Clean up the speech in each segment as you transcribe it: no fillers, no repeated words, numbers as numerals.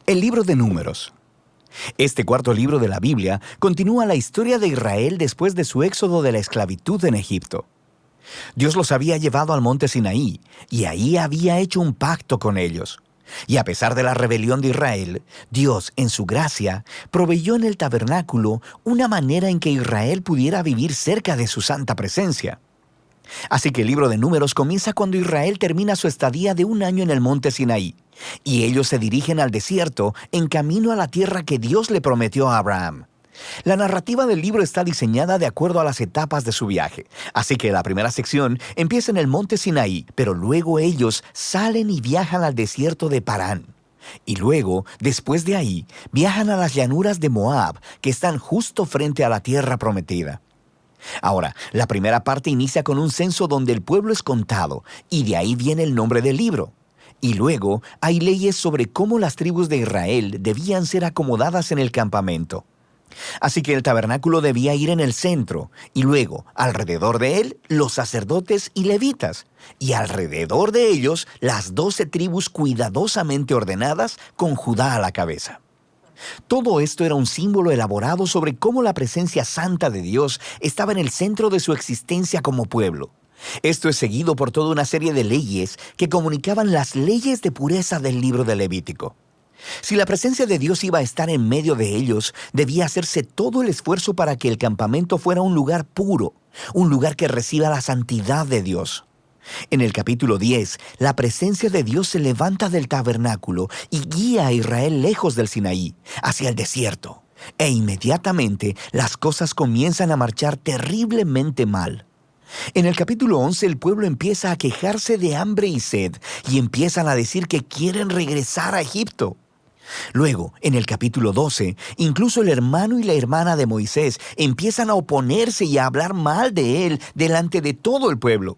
El libro de Números. Este cuarto libro de la Biblia continúa la historia de Israel después de su éxodo de la esclavitud en Egipto. Dios los había llevado al monte Sinaí y ahí había hecho un pacto con ellos. Y a pesar de la rebelión de Israel, Dios, en su gracia, proveyó en el tabernáculo una manera en que Israel pudiera vivir cerca de su santa presencia. Así que el libro de Números comienza cuando Israel termina su estadía de 1 año en el monte Sinaí, y ellos se dirigen al desierto en camino a la tierra que Dios le prometió a Abraham. La narrativa del libro está diseñada de acuerdo a las etapas de su viaje, así que la primera sección empieza en el monte Sinaí, pero luego ellos salen y viajan al desierto de Parán. Y luego, después de ahí, viajan a las llanuras de Moab, que están justo frente a la tierra prometida. Ahora, la primera parte inicia con un censo donde el pueblo es contado, y de ahí viene el nombre del libro. Y luego hay leyes sobre cómo las tribus de Israel debían ser acomodadas en el campamento. Así que el tabernáculo debía ir en el centro, y luego, alrededor de él, los sacerdotes y levitas, y alrededor de ellos, las 12 tribus cuidadosamente ordenadas con Judá a la cabeza. Todo esto era un símbolo elaborado sobre cómo la presencia santa de Dios estaba en el centro de su existencia como pueblo. Esto es seguido por toda una serie de leyes que comunicaban las leyes de pureza del libro de Levítico. Si la presencia de Dios iba a estar en medio de ellos, debía hacerse todo el esfuerzo para que el campamento fuera un lugar puro, un lugar que reciba la santidad de Dios. En el capítulo 10, la presencia de Dios se levanta del tabernáculo y guía a Israel lejos del Sinaí, hacia el desierto. E inmediatamente las cosas comienzan a marchar terriblemente mal. En el capítulo 11, el pueblo empieza a quejarse de hambre y sed y empiezan a decir que quieren regresar a Egipto. Luego, en el capítulo 12, incluso el hermano y la hermana de Moisés empiezan a oponerse y a hablar mal de él delante de todo el pueblo.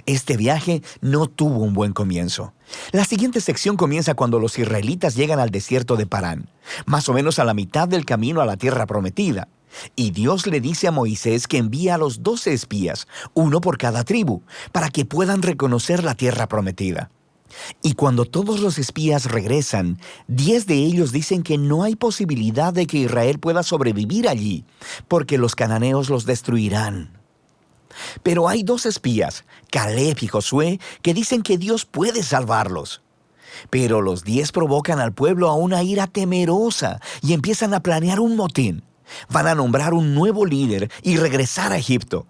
Este viaje no tuvo un buen comienzo. La siguiente sección comienza cuando los israelitas llegan al desierto de Parán, más o menos a la mitad del camino a la tierra prometida. Y Dios le dice a Moisés que envía a los 12 espías, uno por cada tribu, para que puedan reconocer la tierra prometida. Y cuando todos los espías regresan, 10 de ellos dicen que no hay posibilidad de que Israel pueda sobrevivir allí, porque los cananeos los destruirán. Pero hay 2 espías, Caleb y Josué, que dicen que Dios puede salvarlos. Pero los 10 provocan al pueblo a una ira temerosa y empiezan a planear un motín. Van a nombrar un nuevo líder y regresar a Egipto.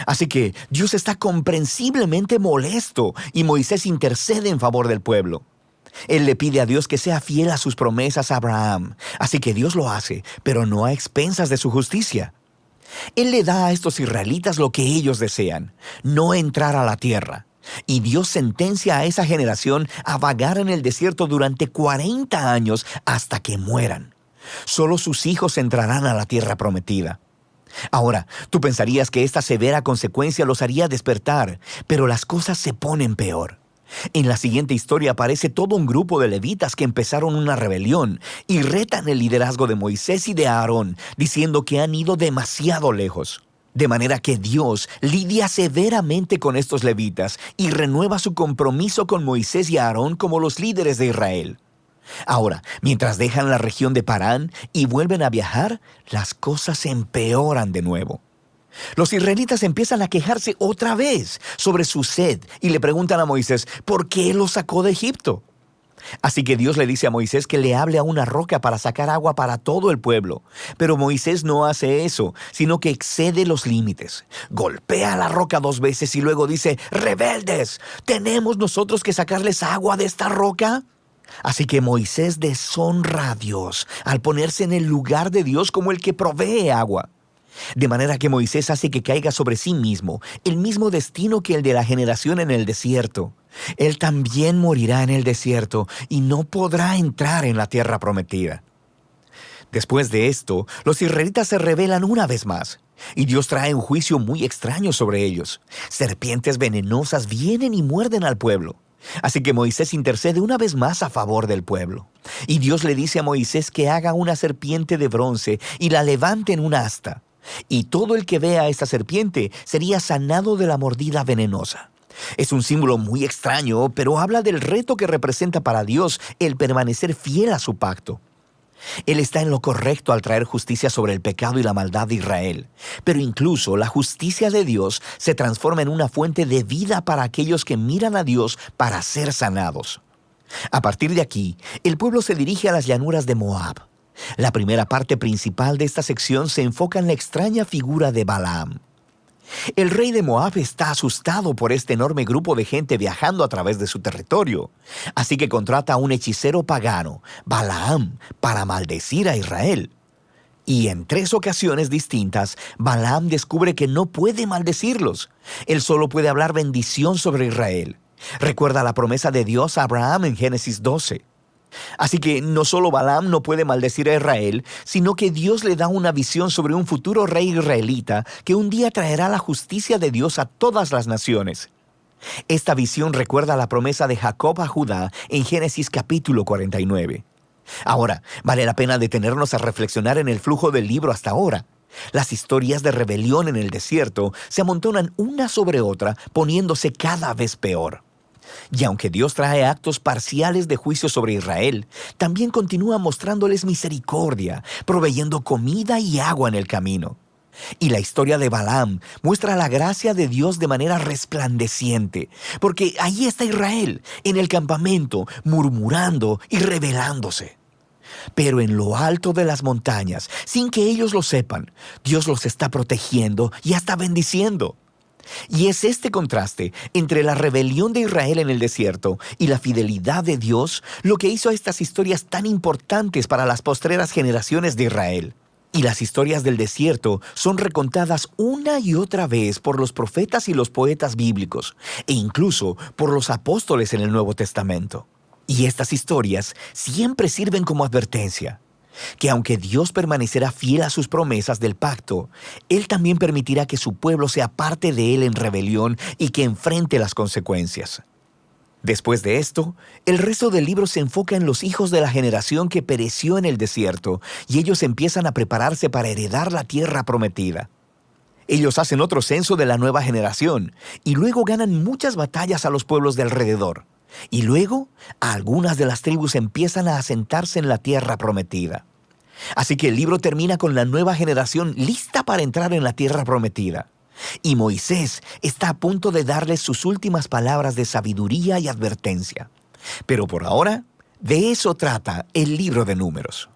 Así que Dios está comprensiblemente molesto y Moisés intercede en favor del pueblo. Él le pide a Dios que sea fiel a sus promesas a Abraham. Así que Dios lo hace, pero no a expensas de su justicia. Él le da a estos israelitas lo que ellos desean, no entrar a la tierra. Y Dios sentencia a esa generación a vagar en el desierto durante 40 años hasta que mueran. Solo sus hijos entrarán a la tierra prometida. Ahora, tú pensarías que esta severa consecuencia los haría despertar, pero las cosas se ponen peor. En la siguiente historia aparece todo un grupo de levitas que empezaron una rebelión y retan el liderazgo de Moisés y de Aarón, diciendo que han ido demasiado lejos. De manera que Dios lidia severamente con estos levitas y renueva su compromiso con Moisés y Aarón como los líderes de Israel. Ahora, mientras dejan la región de Parán y vuelven a viajar, las cosas se empeoran de nuevo. Los israelitas empiezan a quejarse otra vez sobre su sed y le preguntan a Moisés por qué los sacó de Egipto. Así que Dios le dice a Moisés que le hable a una roca para sacar agua para todo el pueblo. Pero Moisés no hace eso, sino que excede los límites. Golpea la roca 2 veces y luego dice: «¡Rebeldes! ¿Tenemos nosotros que sacarles agua de esta roca?». Así que Moisés deshonra a Dios al ponerse en el lugar de Dios como el que provee agua. De manera que Moisés hace que caiga sobre sí mismo el mismo destino que el de la generación en el desierto. Él también morirá en el desierto y no podrá entrar en la tierra prometida. Después de esto, los israelitas se rebelan una vez más, y Dios trae un juicio muy extraño sobre ellos. Serpientes venenosas vienen y muerden al pueblo. Así que Moisés intercede una vez más a favor del pueblo. Y Dios le dice a Moisés que haga una serpiente de bronce y la levante en una asta. Y todo el que vea a esta serpiente sería sanado de la mordida venenosa. Es un símbolo muy extraño, pero habla del reto que representa para Dios el permanecer fiel a su pacto. Él está en lo correcto al traer justicia sobre el pecado y la maldad de Israel, pero incluso la justicia de Dios se transforma en una fuente de vida para aquellos que miran a Dios para ser sanados. A partir de aquí, el pueblo se dirige a las llanuras de Moab. La primera parte principal de esta sección se enfoca en la extraña figura de Balaam. El rey de Moab está asustado por este enorme grupo de gente viajando a través de su territorio, así que contrata a un hechicero pagano, Balaam, para maldecir a Israel. Y en 3 ocasiones distintas, Balaam descubre que no puede maldecirlos. Él solo puede hablar bendición sobre Israel. Recuerda la promesa de Dios a Abraham en Génesis 12. Así que no solo Balaam no puede maldecir a Israel, sino que Dios le da una visión sobre un futuro rey israelita que un día traerá la justicia de Dios a todas las naciones. Esta visión recuerda la promesa de Jacob a Judá en Génesis capítulo 49. Ahora, vale la pena detenernos a reflexionar en el flujo del libro hasta ahora. Las historias de rebelión en el desierto se amontonan una sobre otra, poniéndose cada vez peor. Y aunque Dios trae actos parciales de juicio sobre Israel, también continúa mostrándoles misericordia, proveyendo comida y agua en el camino. Y la historia de Balaam muestra la gracia de Dios de manera resplandeciente, porque ahí está Israel, en el campamento, murmurando y rebelándose. Pero en lo alto de las montañas, sin que ellos lo sepan, Dios los está protegiendo y hasta bendiciendo. Y es este contraste entre la rebelión de Israel en el desierto y la fidelidad de Dios lo que hizo a estas historias tan importantes para las postreras generaciones de Israel. Y las historias del desierto son recontadas una y otra vez por los profetas y los poetas bíblicos, e incluso por los apóstoles en el Nuevo Testamento. Y estas historias siempre sirven como advertencia, que aunque Dios permanecerá fiel a sus promesas del pacto, Él también permitirá que su pueblo sea parte de Él en rebelión y que enfrente las consecuencias. Después de esto, el resto del libro se enfoca en los hijos de la generación que pereció en el desierto, y ellos empiezan a prepararse para heredar la tierra prometida. Ellos hacen otro censo de la nueva generación, y luego ganan muchas batallas a los pueblos de alrededor. Y luego, algunas de las tribus empiezan a asentarse en la tierra prometida. Así que el libro termina con la nueva generación lista para entrar en la tierra prometida. Y Moisés está a punto de darles sus últimas palabras de sabiduría y advertencia. Pero por ahora, de eso trata el libro de Números.